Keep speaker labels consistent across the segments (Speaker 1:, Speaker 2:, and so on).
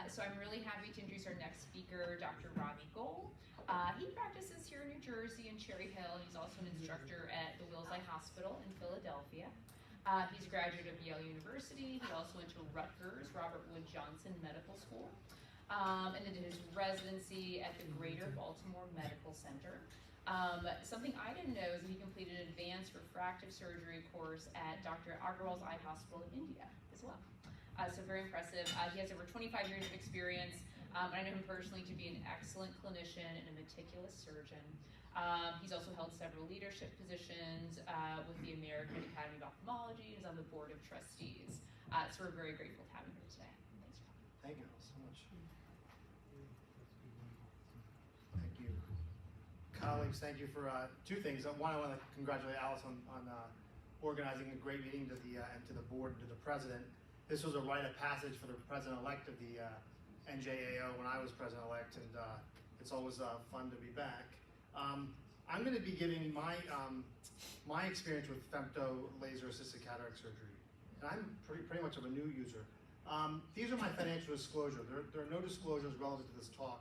Speaker 1: So I'm really happy to introduce our next speaker, Dr. Goel. He practices here in New Jersey in Cherry Hill, and he's also an instructor at the Wills Eye Hospital in Philadelphia. He's a graduate of Yale University. He also went to Rutgers, Robert Wood Johnson Medical School, and then did his residency at the Greater Baltimore Medical Center. Something I didn't know is that he completed an advanced refractive surgery course at Dr. Agarwal's Eye Hospital in India as well. So very impressive. He has over 25 years of experience. I know him personally to be an excellent clinician and a meticulous surgeon. He's also held several leadership positions with the American Academy of Ophthalmology and is on the board of trustees. So we're very grateful to have him here today. Thanks, Rob.
Speaker 2: Thank you so much. Thank you. Colleagues, thank you for two things. One, I want to congratulate Alice on organizing a great meeting to the and to the board and to the president. This was a rite of passage for the president-elect of the NJAO when I was president-elect, and it's always fun to be back. I'm going to be giving my experience with Femto laser-assisted cataract surgery, and I'm pretty much of a new user. These are my financial disclosures. There are no disclosures relative to this talk.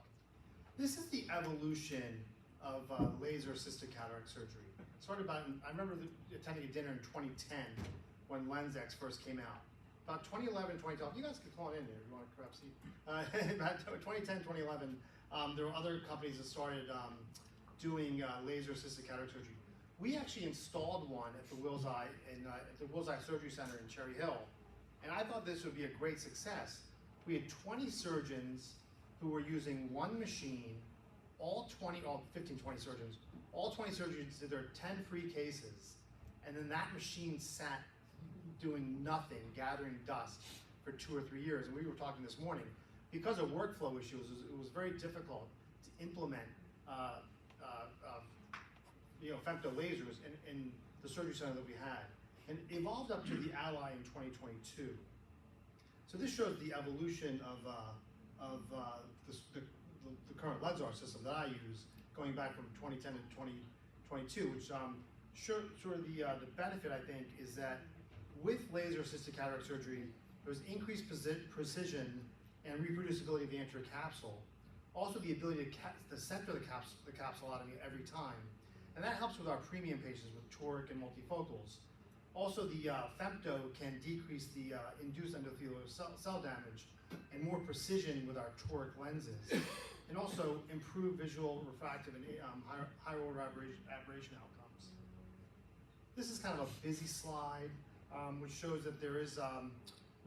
Speaker 2: This is the evolution of laser-assisted cataract surgery. It started about, I remember attending a dinner in 2010 when LensX first came out. About 2011, 2012, you guys can call it in there if you want to perhaps see. About 2010, 2011, there were other companies that started doing laser-assisted cataract surgery. We actually installed one at the Wills Eye Surgery Center in Cherry Hill, and I thought this would be a great success. We had 20 surgeons who were using one machine, all 15, 20 surgeons, all 20 surgeons did their 10 free cases, and then that machine sat doing nothing, gathering dust for 2 or 3 years. And we were talking this morning, because of workflow issues, it was very difficult to implement Femto lasers in the surgery center that we had. And it evolved up to the Ally in 2022. So this shows the evolution of the current LensR system that I use, going back from 2010 to 2022, which the benefit, I think, is that with laser-assisted cataract surgery, there's increased precision and reproducibility of the anterior capsule. Also, the ability to center the capsulotomy every time. And that helps with our premium patients with toric and multifocals. Also, the Femto can decrease the induced endothelial cell damage and more precision with our toric lenses. And also improve visual, refractive, and higher order aberration outcomes. This is kind of a busy slide, which shows that there is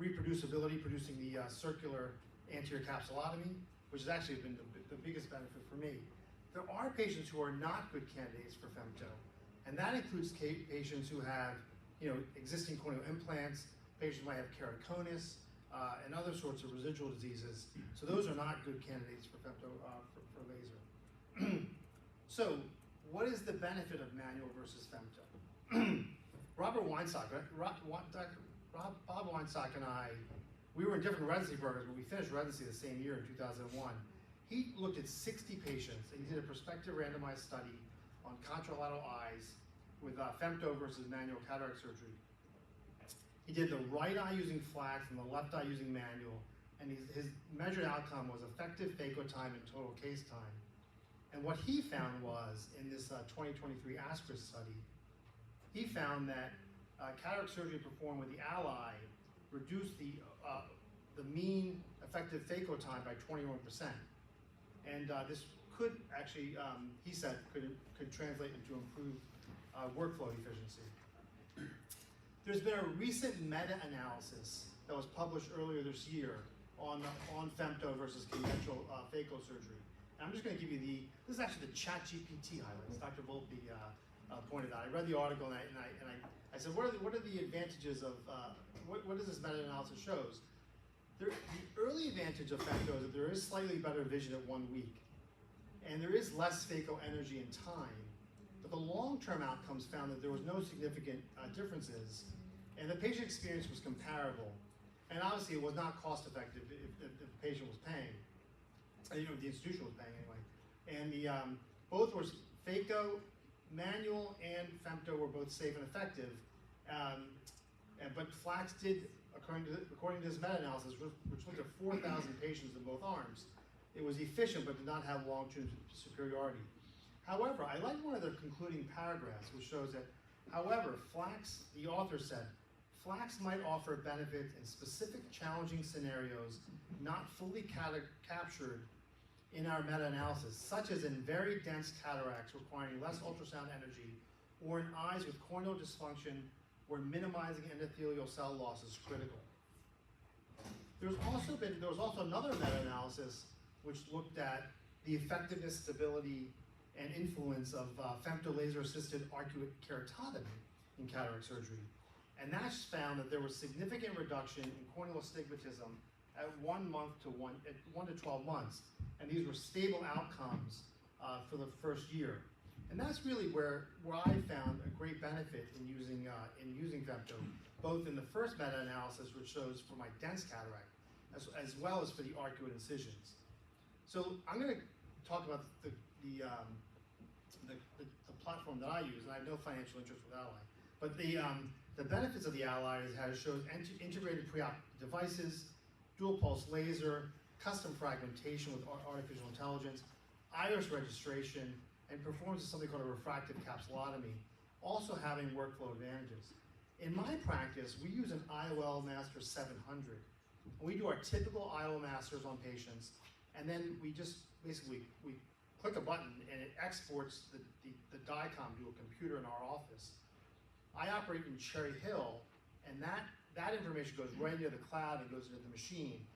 Speaker 2: reproducibility, producing the circular anterior capsulotomy, which has actually been the biggest benefit for me. There are patients who are not good candidates for Femto, and that includes patients who have existing corneal implants, patients who might have keratoconus, and other sorts of residual diseases. So those are not good candidates for Femto for laser. So what is the benefit of manual versus Femto? Bob Weinstock and I, we were in different residency programs, but we finished residency the same year in 2001. He looked at 60 patients, and he did a prospective randomized study on contralateral eyes with Femto versus manual cataract surgery. He did the right eye using FLACS and the left eye using manual, and his measured outcome was effective phaco time and total case time. And what he found was, in this 2023 ASCRIS study, he found that cataract surgery performed with the Ally reduced the mean effective phaco time by 21%. And this could actually, he said, could translate into improved workflow efficiency. There's been a recent meta-analysis that was published earlier this year on Femto versus conventional phaco surgery. And I'm just going to give you this is actually the ChatGPT highlights. Dr. Volpe pointed out. I read the article and I said, what are the advantages of, what does this meta-analysis shows? The early advantage of Femto is that there is slightly better vision at 1 week, and there is less phaco energy and time. But the long-term outcomes found that there was no significant differences, and the patient experience was comparable. And obviously, it was not cost-effective if the patient was paying. The institution was paying anyway. And both were phaco, manual, and Femto were both safe and effective. But FLACS did, according to this meta-analysis, which looked at 4,000 patients in both arms, it was efficient but did not have long-term superiority. However, I like one of the concluding paragraphs, which shows that, however, FLACS, the author said, FLACS might offer benefit in specific challenging scenarios not fully captured in our meta-analysis, such as in very dense cataracts requiring less ultrasound energy, or in eyes with corneal dysfunction where minimizing endothelial cell loss is critical. There was also another meta-analysis which looked at the effectiveness, stability, and influence of femto laser-assisted arcuate keratotomy in cataract surgery. And that found that there was significant reduction in corneal astigmatism at 1 to 12 months, and these were stable outcomes for the first year. And that's really where I found a great benefit in using femto, both in the first meta-analysis, which shows for my dense cataract, as well as for the arcuate incisions. So I'm going to talk about the platform that I use, and I have no financial interest with Ally. But the benefits of the Ally is how it shows integrated pre-op devices, dual pulse laser, custom fragmentation with artificial intelligence, iris registration, and performance of something called a refractive capsulotomy, also having workflow advantages. In my practice, we use an IOL Master 700. We do our typical IOL Masters on patients, and then we just basically, we click a button and it exports the DICOM to a computer in our office. I operate in Cherry Hill, and that information goes right into the cloud and goes into the machine.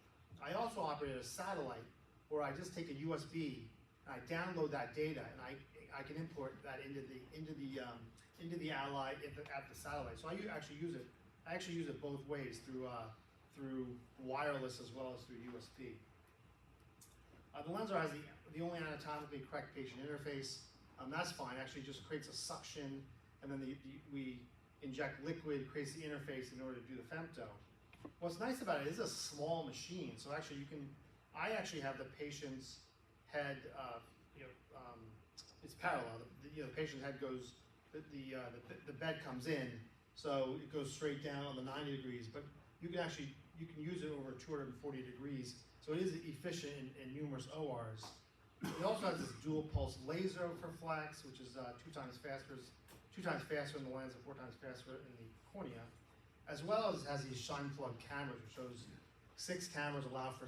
Speaker 2: I also operate a satellite where I just take a USB and I download that data, and I can import that into the Ally at the satellite. So I actually use it both ways through wireless as well as through USB. The Lenser has the only anatomically correct patient interface. That's fine. Actually, it just creates a suction, and then we inject liquid, creates the interface in order to do the femto. What's nice about it is a small machine, so actually I actually have the patient's head, it's parallel. The patient's head goes, the bed comes in, so it goes straight down on the 90 degrees, but you can use it over 240 degrees, so it is efficient in numerous ORs. It also has this dual pulse laser for FLACS, which is 2 times faster in the lens and 4 times faster in the cornea, as well as has these shine plug cameras, which shows 6 cameras allow for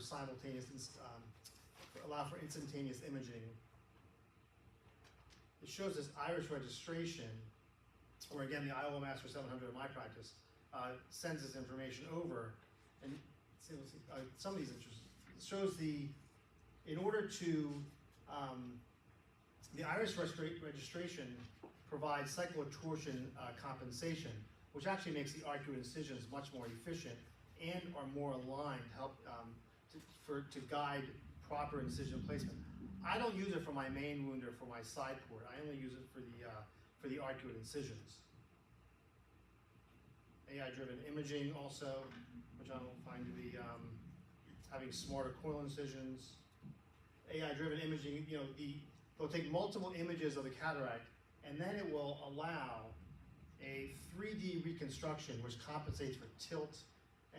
Speaker 2: instantaneous imaging. It shows this iris registration, or again, the IOL Master 700 in my practice sends this information over, and some of these it shows in order to, the iris registration provides cyclotorsion compensation, which actually makes the arcuate incisions much more efficient and are more aligned to help to guide proper incision placement. I don't use it for my main wound or for my side port. I only use it for the arcuate incisions. AI-driven imaging also, which I don't find to be having smarter corneal incisions. AI-driven imaging, they'll take multiple images of the cataract, and then it will allow a 3D reconstruction which compensates for tilt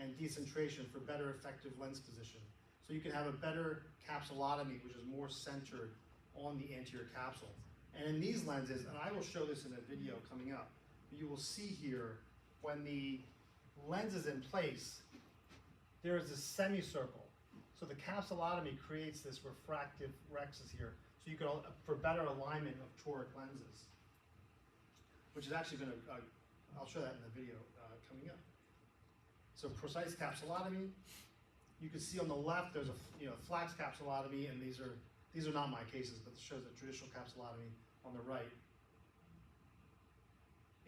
Speaker 2: and decentration for better effective lens position. So you can have a better capsulotomy, which is more centered on the anterior capsule. And in these lenses, and I will show this in a video coming up, you will see here when the lens is in place, there is a semicircle. So the capsulotomy creates this refractive rexus here. So you can, for better alignment of toric lenses, which is actually going to, I'll show that in the video coming up. So precise capsulotomy. You can see on the left there's a FLACS capsulotomy, and these are not my cases, but it shows a traditional capsulotomy on the right.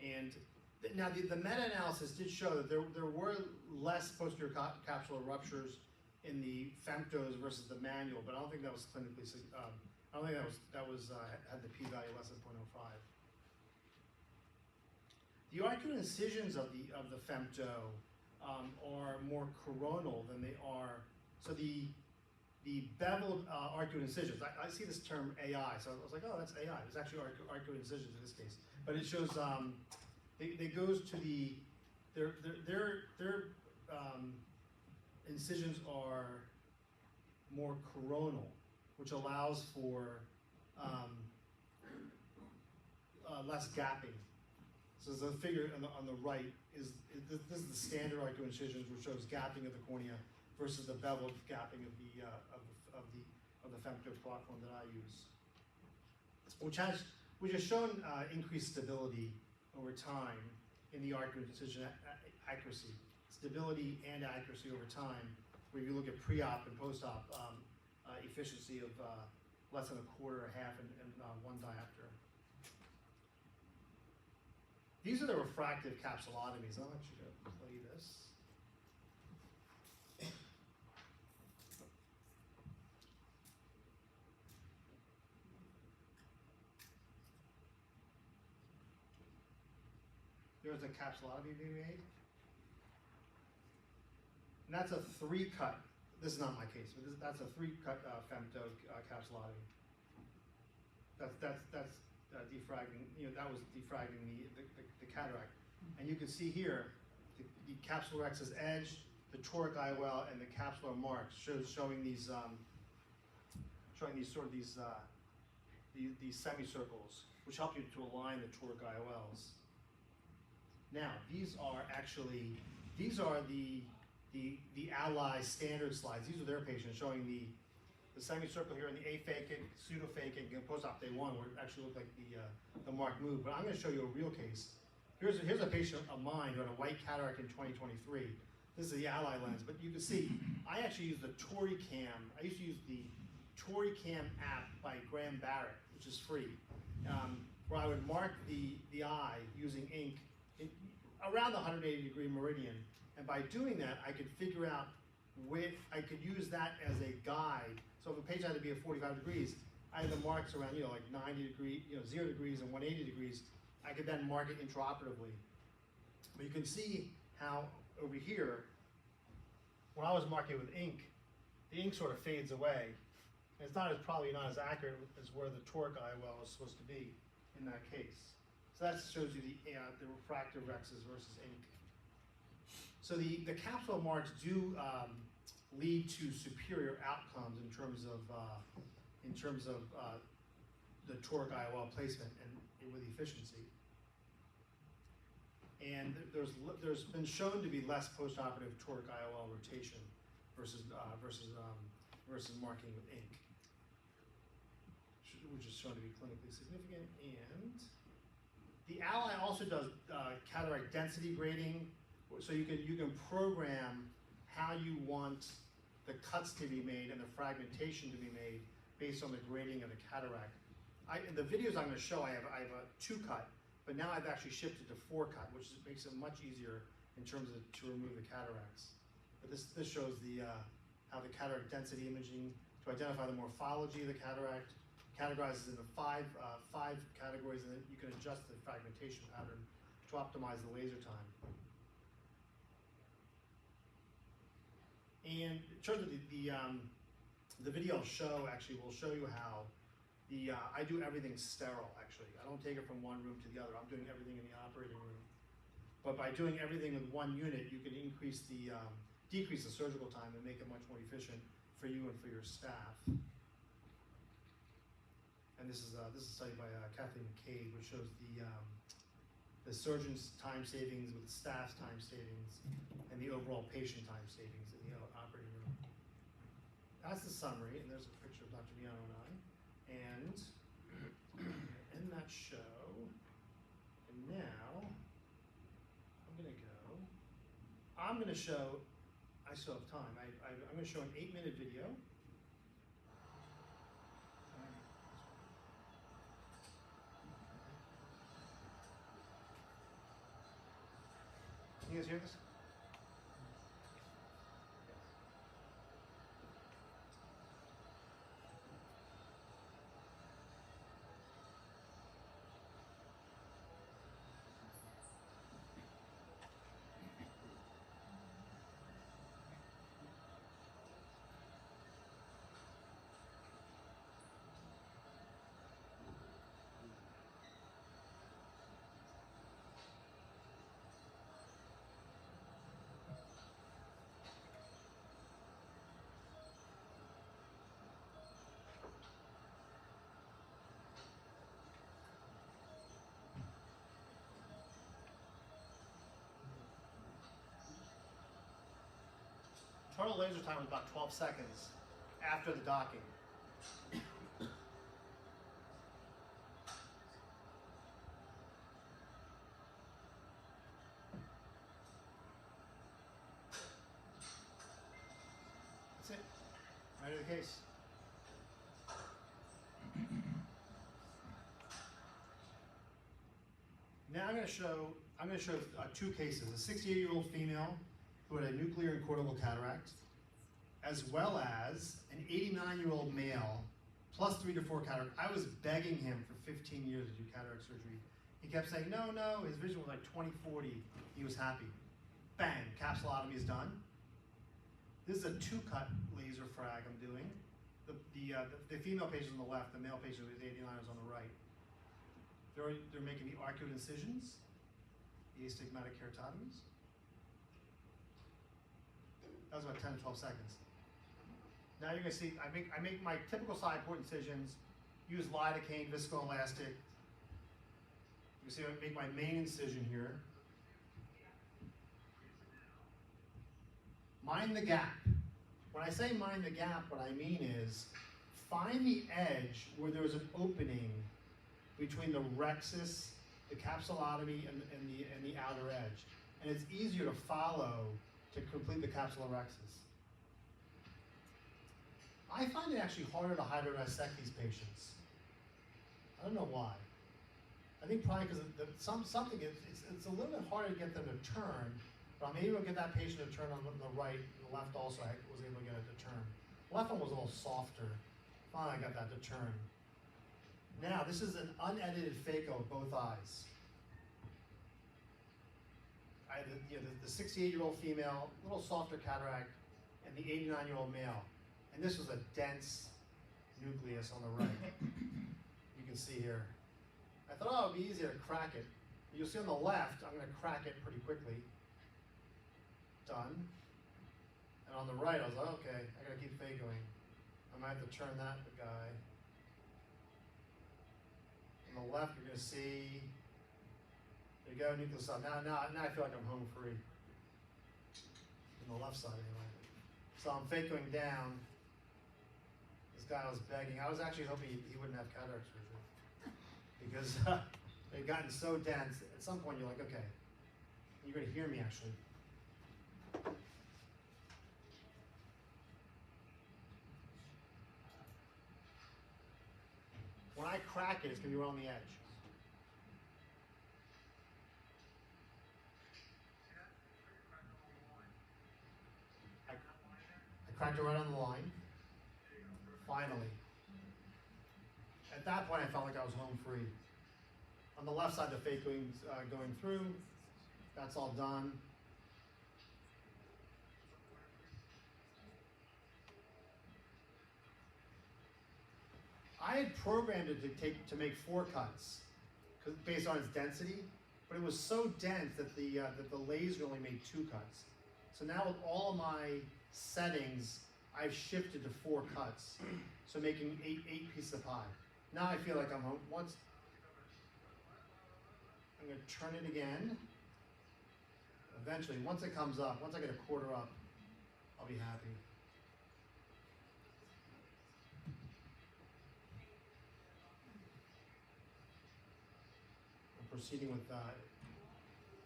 Speaker 2: And now the meta-analysis did show that there were less posterior capsular ruptures in the femtos versus the manual, but I don't think that was clinically. I don't think that was had the p-value less than 0.05. The arcuate incisions of the femto are more coronal than they are. So the beveled arcuate incisions. I see this term AI, so I was like, oh, that's AI. It's actually arcuate incisions in this case, but it shows. It goes to the their incisions are more coronal, which allows for less gapping. So the figure on the right is this is the standard arco incisions, which shows gapping of the cornea versus the beveled gapping of the Femto platform that I use, which has shown increased stability over time in the arco incision accuracy, stability and accuracy over time. Where you look at pre-op and post-op efficiency of less than a quarter, a half, and one diopter. These are the refractive capsulotomies. I'll let you play this. There's a capsulotomy being made. And that's a 3-cut. This is not my case, but that's a 3-cut Femto capsulotomy. That's defragging. That was defragging the cataract. And you can see here the capsular rex's edge, the toric IOL, and the capsular marks showing these semicircles, which help you to align the toric IOLs. Now these are the Ally standard slides. These are their patients showing the semicircle here in the aphakic, pseudophakic, and post-op day 1, where it actually looked like the mark moved. But I'm going to show you a real case. Here's a patient of mine who had a white cataract in 2023. This is the Ally lens, but you can see I actually use the ToriCam. I used to use the ToriCam app by Graham Barrett, which is free, where I would mark the eye using ink around the 180-degree meridian. And by doing that, I could figure out I could use that as a guide. So if a patient had to be at 45 degrees, I had the marks around, like 90 degrees, 0 degrees and 180 degrees. I could then mark it intraoperatively. But you can see how over here, when I was marking with ink, the ink sort of fades away. And it's probably not as accurate as where the toric IOL is supposed to be in that case. So that shows you the refractive rexes versus ink. So the capsule marks do lead to superior outcomes in terms of the toric IOL placement and with efficiency. And there's been shown to be less postoperative toric IOL rotation versus marking with ink, which is shown to be clinically significant. And the Ally also does cataract density grading. So you can program how you want the cuts to be made and the fragmentation to be made based on the grading of the cataract. In the videos I'm going to show, I have a 2-cut, but now I've actually shifted to 4-cut, which makes it much easier in terms of to remove the cataracts. But this shows how the cataract density imaging to identify the morphology of the cataract, categorizes into five categories, and then you can adjust the fragmentation pattern to optimize the laser time. And in terms of the video I'll show, actually will show you how I do everything sterile, actually. I don't take it from one room to the other. I'm doing everything in the operating room. But by doing everything with one unit, you can decrease the surgical time and make it much more efficient for you and for your staff. And this is a study by Kathleen McCabe, which shows the surgeon's time savings with the staff's time savings and the overall patient time savings in the operating room. That's the summary, and there's a picture of Dr. Miano and I. And in that show, and now I'm going to show, I still have time, I'm going to show an 8-minute video. Can you guys hear this? total laser time was about 12 seconds after the docking. That's it. Right of the case. Now I'm going to show two cases: a 68-year-old female who had a nuclear and cortical cataract, as well as an 89-year-old male plus 3 to 4 cataract. I was begging him for 15 years to do cataract surgery. He kept saying, no, no, his vision was like 20/40. He was happy. Bang, capsulotomy is done. This is a 2-cut laser frag I'm doing. The female patient on the left, the male patient who's 89 is on the right. They're making the arcuate incisions, the astigmatic keratotomies. That was about 10 to 12 seconds. Now you're going to see, I make my typical side port incisions, use lidocaine, viscoelastic. You see I make my main incision here. Mind the gap. When I say mind the gap, what I mean is find the edge where there's an opening between the rhexis, the capsulotomy, and the outer edge. And it's easier to follow to complete the capsulorhexis. I find it actually harder to hydrodissect these patients. I don't know why. I think probably because it's a little bit harder to get them to turn, but I'm able to get that patient to turn on the right, and the left also I was able to get it to turn. The left one was a little softer. Finally I got that to turn. Now, this is an unedited phaco of both eyes. The 68-year-old female, a little softer cataract, and the 89-year-old male. And this was a dense nucleus on the right. You can see here. I thought, oh, it would be easier to crack it. You'll see on the left, I'm going to crack it pretty quickly. Done. And on the right, I was like, okay, I got to keep phacoing. I might have to turn that guy. On the left, you're going to see, there you go, nucleus side. Now I feel like I'm home free. On the left side, anyway. So I'm phacoing down. This guy was begging. I was actually hoping he wouldn't have cataract surgery because they'd gotten so dense. At some point, you're like, okay, you're going to hear me actually. When I crack it, it's going to be right on the edge. I cracked it right on the line. Finally. At that point, I felt like I was home free. On the left side, the phacoing's going through. That's all done. I had programmed it to make 4 cuts, based on its density, but it was so dense that the laser only made 2 cuts. So now with all of my settings, I've shifted to 4 cuts, so making 8 pieces of pie. Now I feel like I'm home. I'm going to turn it again. Eventually, once it comes up, once I get a quarter up, I'll be happy. Proceeding with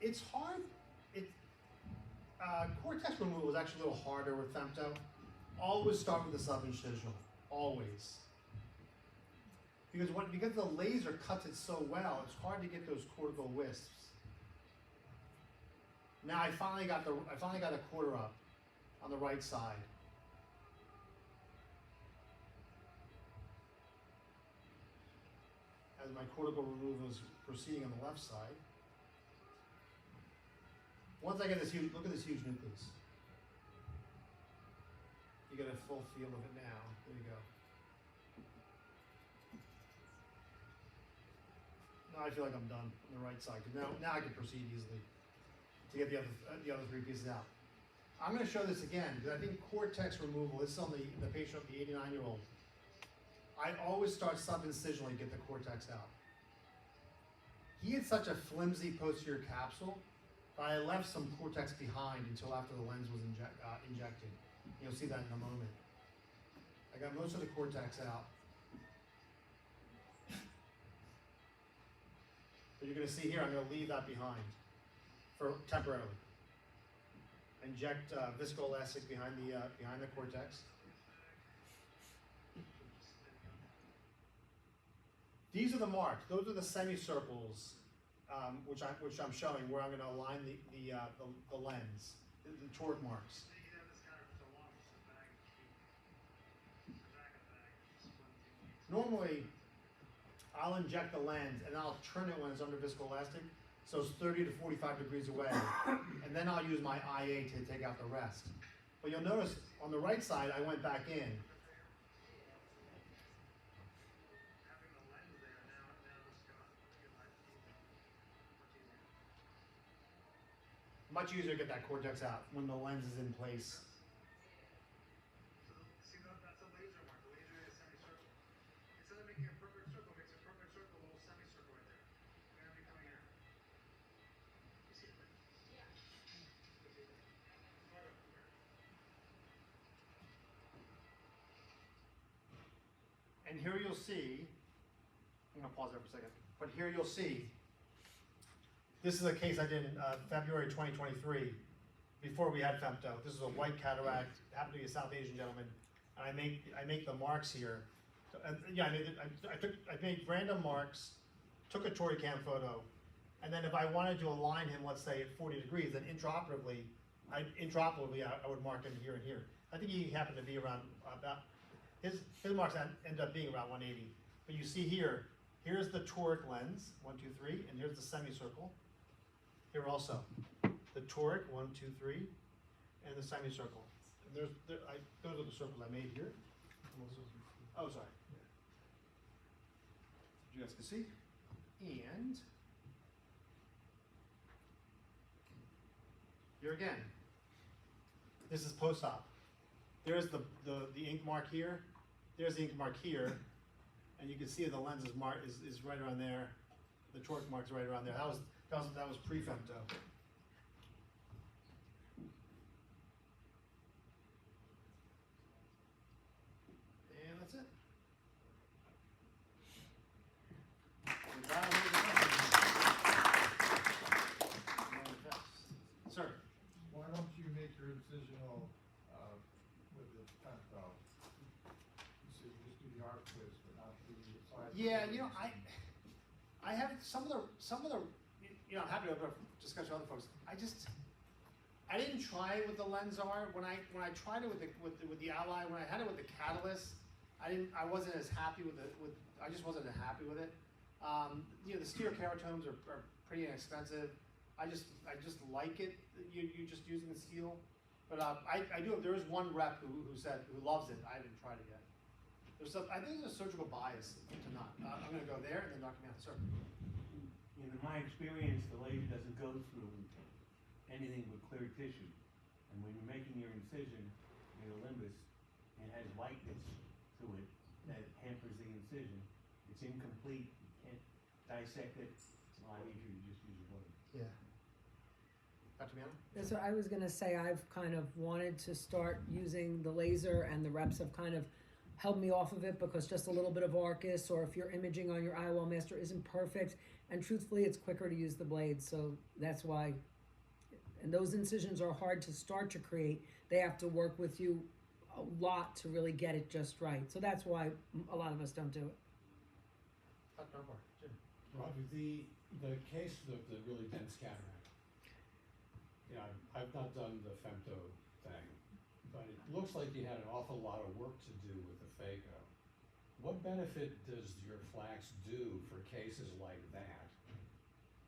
Speaker 2: it's hard. Cortex removal is actually a little harder with Femto. Always start with the subincisional, always. Because the laser cuts it so well, it's hard to get those cortical wisps. Now I finally got a quarter up on the right side. As my cortical removal is proceeding on the left side. Once I get this huge, look at this huge nucleus. You get a full feel of it now. There you go. Now I feel like I'm done on the right side. Now I can proceed easily to get the other 3 pieces out. I'm going to show this again because I think cortex removal, this is on the patient, the 89-year-old. I always start subincisionally to get the cortex out. He had such a flimsy posterior capsule that I left some cortex behind until after the lens was injected. You'll see that in a moment. I got most of the cortex out. But you're gonna see here, I'm gonna leave that behind for temporarily. Inject viscoelastic behind the cortex. These are the marks. Those are the semicircles, which I'm showing, where I'm going to align the lens, the toric marks. Normally, I'll inject the lens and I'll turn it when it's under viscoelastic, so it's 30 to 45 degrees away, and then I'll use my IA to take out the rest. But you'll notice on the right side, I went back in. Much easier to get that cortex out when the lens is in place.
Speaker 3: See, that's a laser mark. The laser is a semicircle. Instead of making a perfect circle, it makes a perfect circle, a little semicircle right there. You're gonna be coming here. You see it? Yeah.
Speaker 2: And here you'll see, I'm gonna pause there for a second, but here you'll see, this is a case I did in February 2023, before we had Femto. This is a white cataract, happened to be a South Asian gentleman, and I make the marks here. Yeah, I made random marks, took a Toricam photo, and then if I wanted to align him, let's say at 40 degrees, then intraoperatively, I would mark him here and here. I think he happened to be around about, his marks ended up being around 180. But you see here, here's the toric lens, 1, 2, 3, and here's the semicircle. Here also, the toric, 1, 2, 3, and the semicircle. And those are the circles I made here. Oh, sorry. You guys can see. And here again, this is post-op. There's the ink mark here. There's the ink mark here, and you can see the lens is right around there. The toric mark's right around there. That was pre-Femto. And that's it. Sir.
Speaker 4: Why don't you make your incisional with the Femto? So you just do the arc twist, but not the side.
Speaker 2: Yeah, you know, I have some of the, you know, I'm happy to have a discussion with other folks. I didn't try it with the LensR. When I tried it with the Ally, when I had it with the Catalyst, I wasn't as happy with it. I just wasn't happy with it. You know, the stereokeratomes are pretty inexpensive. I just like it. You just using the steel. But I do. There is one rep who loves it. I haven't tried it yet. I think there's a surgical bias to not. I'm going to go there and then knock me out. Sir.
Speaker 5: In my experience, the laser doesn't go through anything but clear tissue. And when you're making your incision, your limbus, it has whiteness to it that hampers the incision. It's incomplete. You can't dissect it. It's a lot easier to just use a blade.
Speaker 2: Yeah. Dr. Miano?
Speaker 6: That's what I was gonna say. I've kind of wanted to start using the laser, and the reps have kind of held me off of it because just a little bit of Arcus, or if your imaging on your IOL master isn't perfect, and truthfully it's quicker to use the blade, so that's why. And those incisions are hard to start to create. They have to work with you a lot to really get it just right. So that's why a lot of us don't do it.
Speaker 2: Dr. Dunbar, Jim.
Speaker 7: Roger, the case of the really dense cataract, you know, I've not done the Femto thing, but it looks like you had an awful lot of work to do with the phaco. What benefit does your FLACS do for cases like that?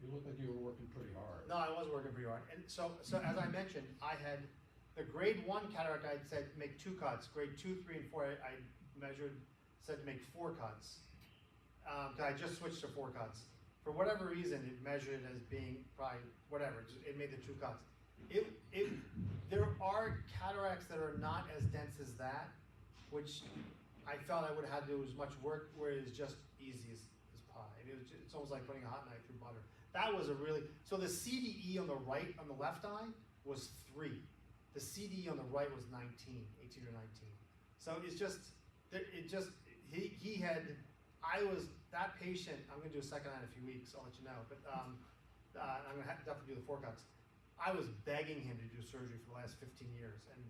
Speaker 7: You look like you were working pretty hard.
Speaker 2: No, I was working pretty hard. And so as I mentioned, I had the grade 1 cataract, I said make 2 cuts. Grade 2, 3, and 4, I measured, said to make 4 cuts. I just switched to 4 cuts. For whatever reason, it measured as being probably whatever. It made the 2 cuts. There are cataracts that are not as dense as that, which I felt I would have had to do as much work, where it is just easy as pie. It's almost like putting a hot knife through butter. That was so the CDE on the left eye was 3. The CD on the right was 18 or 19. So it's just, that patient, I'm gonna do a second eye in a few weeks, I'll let you know, but I'm gonna definitely do the 4 cuts. I was begging him to do surgery for the last 15 years, and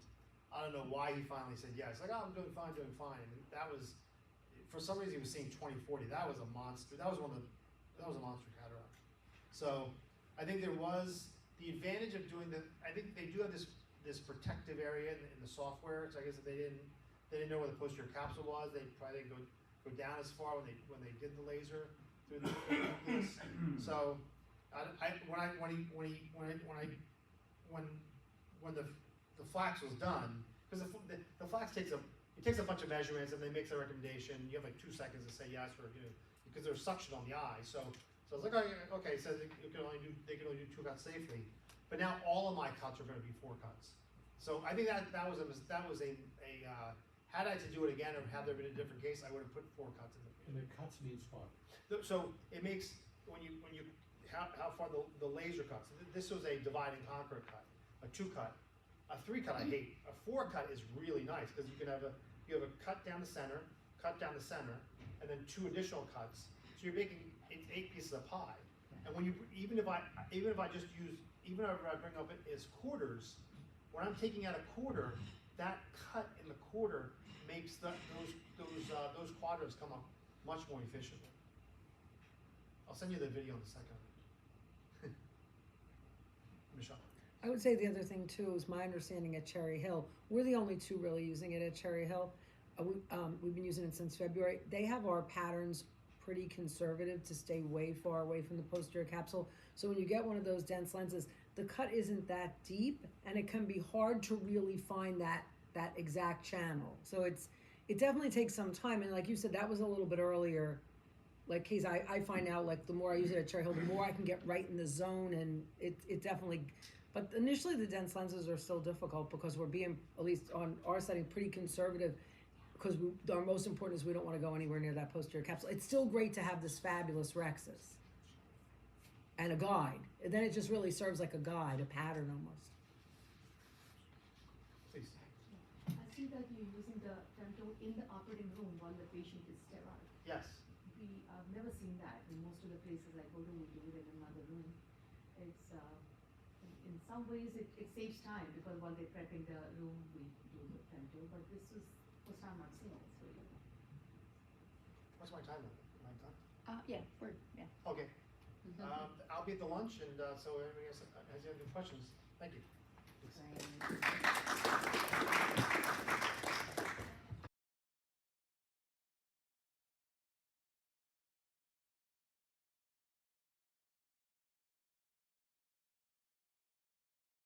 Speaker 2: I don't know why he finally said yes. Like, oh, I'm doing fine. And that was, for some reason he was seeing 20/40. That was a monster. That was a monster cataract. So I think there was the advantage of doing I think they do have this protective area in the software. So I guess if they didn't know where the posterior capsule was, they probably didn't go down as far when they did the laser through the nucleus. So when the FLACS was done, because the FLACS takes a bunch of measurements and they make a recommendation. You have like 2 seconds to say yes or because there's suction on the eye. So I was like, okay, so they can only do 2 cuts safely. But now all of my cuts are going to be 4 cuts. So I think that was had I to do it again or had there been a different case, I would have put 4 cuts in the.
Speaker 7: And the cuts means what?
Speaker 2: So it makes how far the laser cuts. This was a divide and conquer cut, a 2 cut, a 3 cut I hate. A 4 cut is really nice because you have a cut down the center, and then 2 additional cuts. So you're making 8 pieces of pie. And when even if I bring up it as quarters, when I'm taking out a quarter, that cut in the quarter makes those quadrants come up much more efficiently. I'll send you the video in a second. Michelle.
Speaker 6: I would say the other thing too is my understanding at Cherry Hill, we're the only 2 really using it at Cherry Hill. We've been using it since February. They have our patterns pretty conservative to stay way far away from the posterior capsule. So when you get one of those dense lenses, the cut isn't that deep and it can be hard to really find that exact channel. So it definitely takes some time. And like you said, that was a little bit earlier. Like case I find out like the more I use it at Cherry Hill, the more I can get right in the zone, and it definitely, but initially the dense lenses are still difficult because we're being, at least on our setting, pretty conservative because our most important is we don't want to go anywhere near that posterior capsule. It's still great to have this fabulous rexus and a guide. And then it just really serves like a guide, a pattern almost.
Speaker 2: Please.
Speaker 8: I see that you're using the Femto in the operating room while the patient is sterile.
Speaker 2: Yes.
Speaker 8: I've never seen that in most of the places I go to. We do it in another room. It's in some ways it saves time because while they're prepping the room, we do the Femto. But this is the first time I've seen it. So
Speaker 2: What's my time limit? Am I done?
Speaker 1: Yeah.
Speaker 2: Okay. I'll be at the lunch, and so if anybody has any questions, thank you.
Speaker 1: Great.